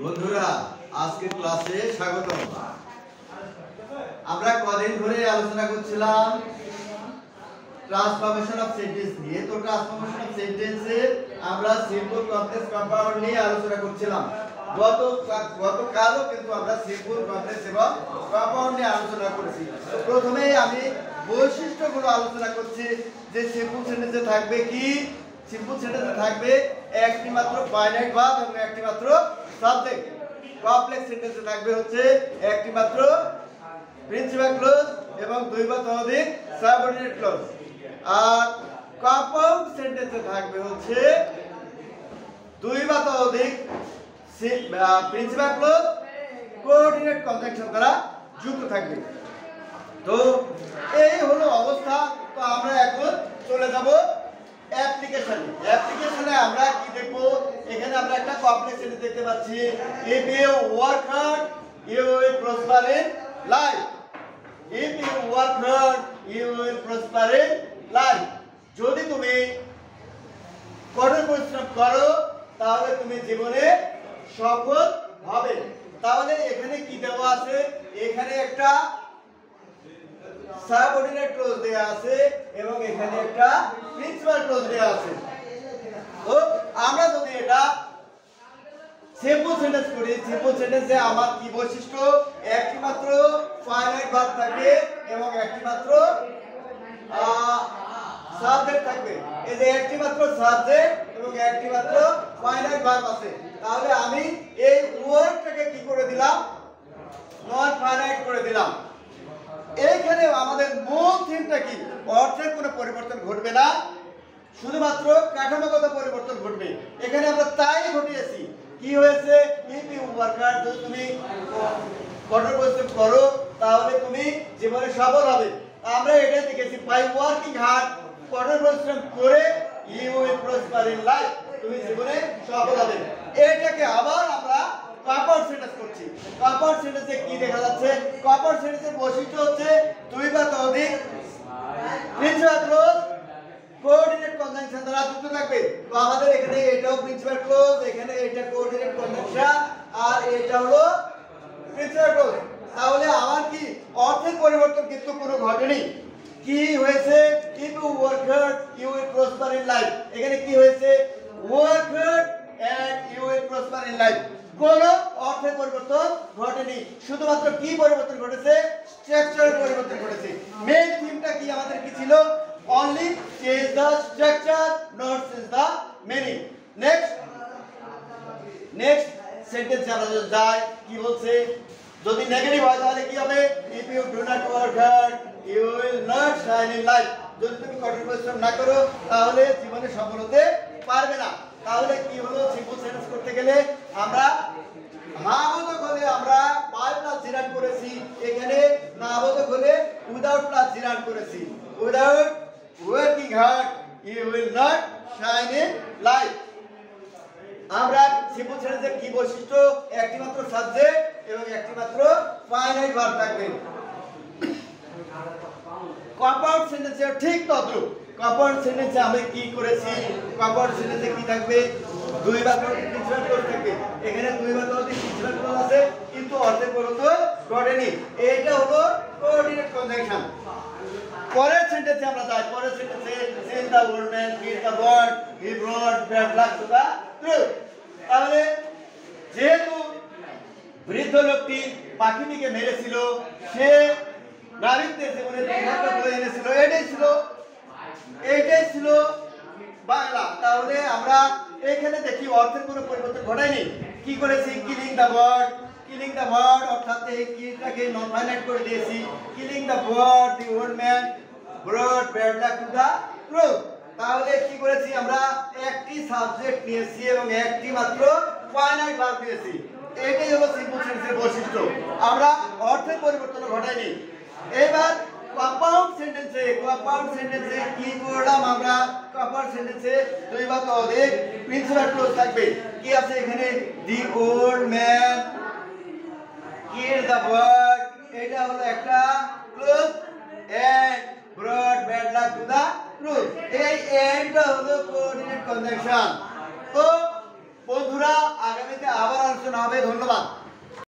বন্ধুরা আজকের ক্লাসে স্বাগতম। আমরা কদিন ধরে আলোচনা করছিলাম ট্রান্সফরমেশন অফ সেন্টেন্স নিয়ে। তো ট্রান্সফরমেশন অফ সেন্টেন্সে আমরা সিম্পল কমপ্লেক্স কম্পাউন্ড নিয়ে আলোচনা করছিলাম। গতকালও কিন্তু আমরা সিম্পল কমপ্লেক্স এবং কম্পাউন্ড নিয়ে আলোচনা করেছি। তো প্রথমে আমি বৈশিষ্ট্যগুলো আলোচনা করছি যে সিম্পল সেন্টেন্সে থাকবে কি, সিম্পল সেন্টেন্সে থাকবে একটি মাত্র ফাইনাইট ভার্ব এবং একটি মাত্র সাবজেক্ট। কমপ্লেক্স সেন্টেন্সে থাকবে হচ্ছে একটি মাত্র প্রিন্সিপাল ক্লজ এবং দুই বা ততোধিক সাবঅর্ডিনেট ক্লজ। আর কম্পাউন্ড সেন্টেন্সে থাকবে হচ্ছে দুই বা ততোধিক প্রিন্সিপাল ক্লজ কোঅর্ডিনেট কনজাংশন দ্বারা যুক্ত থাকবে। তো এই হলো অবস্থা। তো আমরা এখন চলে যাব অ্যাপ্লিকেশনে আমরা কি দেখব? এখানে আমরা একটা কমপ্লেক্স সেন্টেন্স দেখতে পাচ্ছি, if you work hard you will prosper in life. if you work hard you will prosper in life. যদি তুমি কঠোর পরিশ্রম করো তাহলে তুমি জীবনে সফল হবে। তাহলে এখানে কি দেওয়া আছে? এখানে একটা সাবঅর্ডিনেট ক্লজ দেয়া আছে এবং এখানে একটা প্রিন্সিপাল ক্লজ দেয়া আছে। তো আমরা যদি এটা সিম্পল সেন্টেন্স করি, সিম্পল সেন্টেন্সে আমার কি বৈশিষ্ট্য? একটি মাত্র ফাইনাইট ভার্ব থাকবে এবং একটি মাত্র সাবজেক্ট থাকবে। এই যে একটি মাত্র সাবজেক্ট এবং একটি মাত্র ফাইনাইট ভার্ব আছে। তাহলে আমি এই ওয়ার্ডটাকে কি করে দিলাম? নন ফাইনাইট করে দিলাম। এইখানে আমাদের মূল থিমটা কি? অর্থের কোনো পরিবর্তন ঘটবে না, শুধুমাত্র কাঠামোগত পরিবর্তন ঘটবে। এখানে আমরা তাই ঘটিয়েছি। কি হয়েছে? if you work hard, যদি তুমি কঠোর পরিশ্রম করো তাহলে তুমি জীবনে সফল হবে। আমরা এটাই দেখেছি, by working hard, কঠোর পরিশ্রম করে you will prosper in life, তুমি জীবনে সফল হবে। এটাকে আবার আমরা কম্পাউন্ড সেন্টেন্স করছি। কম্পাউন্ড সেন্টেন্সে কি দেখা যাচ্ছে? কম্পাউন্ড সেন্টেন্সের বৈশিষ্ট্য হচ্ছে দুই বা ততোধিক প্রিন্সিপাল ক্লজ কোঅর্ডিনেট কনজাংশন দ্বারা যুক্ত থাকবে। তো আমাদের এখানে এটাও প্রিন্সিপাল ক্লজ, এখানে এটা কোঅর্ডিনেট কনজাংশন, আর এটা হলো প্রিন্সিপাল ক্লজ। তাহলে আমার কি অর্থের পরিবর্তন কিন্তু কোনো ঘটেনি। কি হয়েছে? if you work hard you will prosper in life। এখানে কি হয়েছে? work hard and you will prosper in life। কোন অর্থের পরিবর্তন ঘটেনি, শুধুমাত্র কি পরিবর্তন ঘটেছে? স্ট্রাকচারের পরিবর্তন ঘটেছে। মেইন থিমটা কি আমাদের কি ছিল? only change the structure, not change the meaning. next sentence আমরা যাই, কি বলছে? যদি নেগেটিভ হয় তাহলে কি হবে? if you do not work hard you will not shine in life। যদি তুমি কঠোর পরিশ্রম না করো তাহলে জীবনে সফল হতে পারবে না। তাহলে কি হলো? সিম্পল সেন্টেন্স করতে গেলে আমরা নাবোধক হলে আমরা বাই প্লাস জিরান করেছি, এখানে নাবোধক হলে উইদাউট প্লাস জিরান করেছি। Without working hard you will not shine in life. আমরা সিম্পল সেন্টেন্সের কি বৈশিষ্ট্য? একটি মাত্র সাবজেক্ট এবং একটি মাত্র ফাইনাইট ভার্ব থাকবে। কম্পাউন্ড সেন্টেন্সে ঠিক তদ্রূপ। কম্পাউন্ড সেন্টেন্সে আমি কি করেছি? কম্পাউন্ড সেন্টেন্সে কি থাকবে? দুই বা ততোধিক প্রিন্সিপাল ক্লজ থাকবে। এখানে দুই বা ততোধিক প্রিন্সিপাল ক্লজ আছে কিন্তু অর্থের পরিবর্তন ঘটেনি। এটা হলো কোঅর্ডিনেট কনজাংশন। পরের সেন্টেন্সে আমরা যাই। পরের সেন্টেন্সে since the old man beat the bird he brought bad luck to the truth। তাহলে যেহেতু বৃদ্ধ লোকটি পাখিটিকে মেরেছিল, সে নারীদের জীবনে দুর্ভাগ্য বয়ে এনেছিল। এটাই ছিল বাংলা। তাহলে আমরা এখানে দেখি অর্থের কোনো পরিবর্তন ঘটায়নি। কি করেছি? কিলিং দ্য বার্ড, অর্থাৎ এই কিটাকে নন ফাইনাইট করে দিয়েছি। Killing the bird the old man ব্রট bad luck to the truth. তাহলে কি করেছি? আমরা একটি সাবজেক্ট নিয়েছি এবং একটি মাত্র ফাইনাইট ভার্ব নিয়েছি। এটাই হলো সিম্পল সেন্টেন্সের বৈশিষ্ট্য। আমরা অর্থের পরিবর্তন ঘটাইনি। এবার কম্পাউন্ড সেন্টেন্সে কি করলাম? আমরা কম্পাউন্ড সেন্টেন্সে দুই বা ততোধিক প্রিন্সিপাল ক্লজ থাকবে। কি আছে এখানে? The old man killed the bird, এটা হলো একটা clause, and brought bad luck to the truth. এই এন্ডটা হলো কোঅর্ডিনেট কনজাংশন। তো বন্ধুরা আগামীতে আবার আলোচনা হবে। ধন্যবাদ।